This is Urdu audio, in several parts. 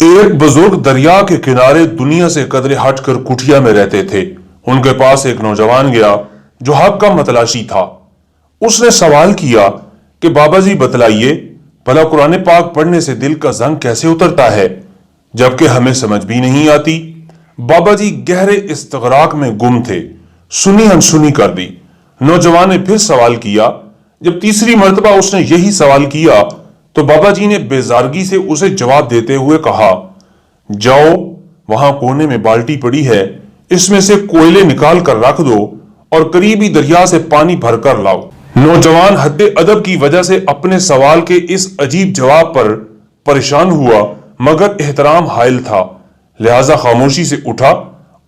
ایک بزرگ دریا کے کنارے دنیا سے قدرے ہٹ کر کٹیا میں رہتے تھے۔ ان کے پاس ایک نوجوان گیا جو حق کا متلاشی تھا۔ اس نے سوال کیا کہ بابا جی بتلائیے، بھلا قرآن پاک پڑھنے سے دل کا زنگ کیسے اترتا ہے، جبکہ ہمیں سمجھ بھی نہیں آتی۔ بابا جی گہرے استغراق میں گم تھے، سنی انسنی کر دی۔ نوجوان نے پھر سوال کیا۔ جب تیسری مرتبہ اس نے یہی سوال کیا تو بابا جی نے بیزارگی سے اسے جواب دیتے ہوئے کہا، جاؤ، وہاں کونے میں بالٹی پڑی ہے، اس میں سے کوئلے نکال کر رکھ دو اور قریبی دریا سے پانی بھر کر لاؤ۔ نوجوان حد ادب کی وجہ سے اپنے سوال کے اس عجیب جواب پر پریشان ہوا، مگر احترام حائل تھا، لہذا خاموشی سے اٹھا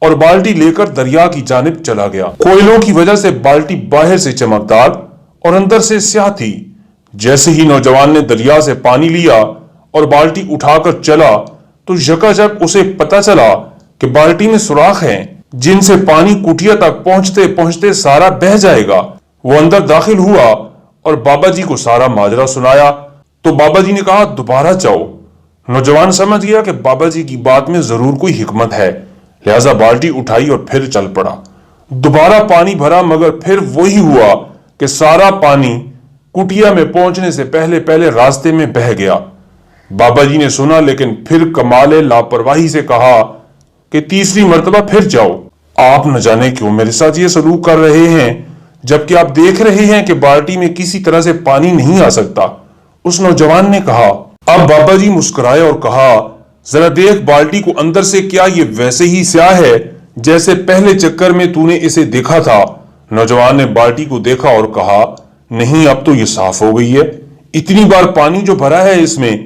اور بالٹی لے کر دریا کی جانب چلا گیا۔ کوئلوں کی وجہ سے بالٹی باہر سے چمکدار اور اندر سے سیاہ تھی۔ جیسے ہی نوجوان نے دریا سے پانی لیا اور بالٹی اٹھا کر چلا تو یکایک اسے پتا چلا کہ بالٹی میں سوراخ ہیں جن سے پانی کٹیا تک پہنچتے پہنچتے سارا بہہ جائے گا۔ وہ اندر داخل ہوا اور بابا جی کو سارا ماجرا سنایا تو بابا جی نے کہا، دوبارہ جاؤ۔ نوجوان سمجھ گیا کہ بابا جی کی بات میں ضرور کوئی حکمت ہے، لہذا بالٹی اٹھائی اور پھر چل پڑا۔ دوبارہ پانی بھرا، مگر پھر وہی ہوا کہ سارا پانی کٹیا میں پہنچنے سے پہلے پہلے راستے میں بہہ گیا۔ بابا جی نے سنا لیکن پھر کمال لاپرواہی سے کہا کہ تیسری مرتبہ پھر جاؤ۔ آپ نہ جانے کیوں میرے ساتھ یہ سلوک کر رہے ہیں، جبکہ آپ دیکھ رہے ہیں کہ بالٹی میں کسی طرح سے پانی نہیں آ سکتا۔ اس نوجوان نے کہا۔ اب بابا جی مسکرائے اور کہا، ذرا دیکھ بالٹی کو اندر سے، کیا یہ ویسے ہی سیاہ ہے جیسے پہلے چکر میں تو نے اسے دیکھا تھا؟ نوجوان نے بالٹی کو دیکھا اور کہا، نہیں، اب تو یہ صاف ہو گئی ہے، اتنی بار پانی جو بھرا ہے اس میں۔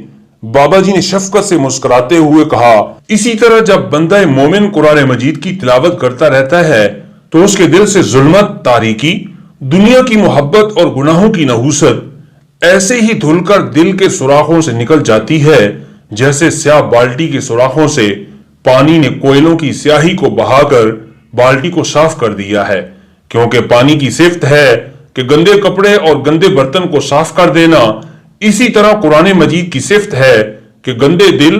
بابا جی نے شفقت سے مسکراتے ہوئے کہا، اسی طرح جب بندہ مومن قرآن مجید کی تلاوت کرتا رہتا ہے تو اس کے دل سے ظلمت، تاریکی، دنیا کی محبت اور گناہوں کی نحوست ایسے ہی دھل کر دل کے سوراخوں سے نکل جاتی ہے جیسے سیاہ بالٹی کے سوراخوں سے پانی نے کوئلوں کی سیاہی کو بہا کر بالٹی کو صاف کر دیا ہے۔ کیونکہ پانی کی صفت ہے کہ گندے کپڑے اور گندے برتن کو صاف کر دینا، اسی طرح قرآن مجید کی صفت ہے کہ گندے دل،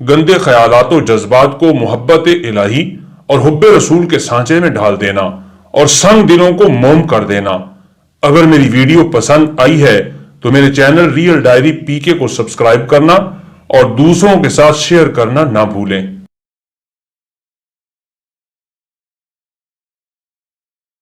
گندے خیالات و جذبات کو محبت الہی اور حب رسول کے سانچے میں ڈال دینا اور سنگ دلوں کو موم کر دینا۔ اگر میری ویڈیو پسند آئی ہے تو میرے چینل ریئل ڈائری پی کے کو سبسکرائب کرنا اور دوسروں کے ساتھ شیئر کرنا نہ بھولیں۔